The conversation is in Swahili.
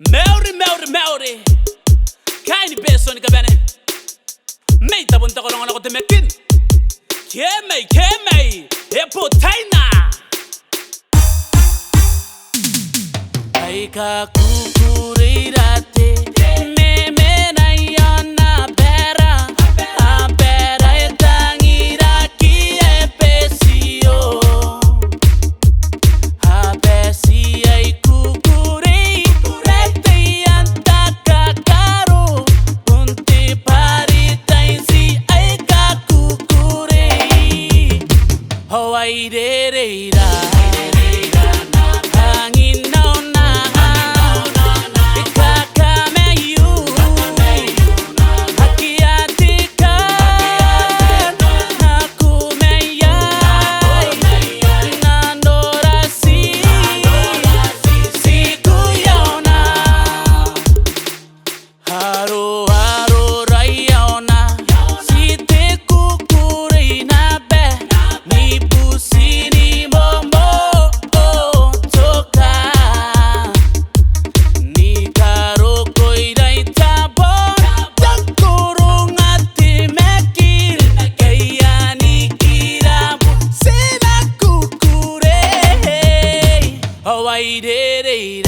Meuri Kaini beso ni kabane Meita bunta kolong ako temekin Kemei Epo taina Aika kukurirate Meme na yana bera Abera etangira ki epesio Apesi ai kukuri Rete yanta kakaro Unti parita insi aika kukuri Hawaii reira Hawaii,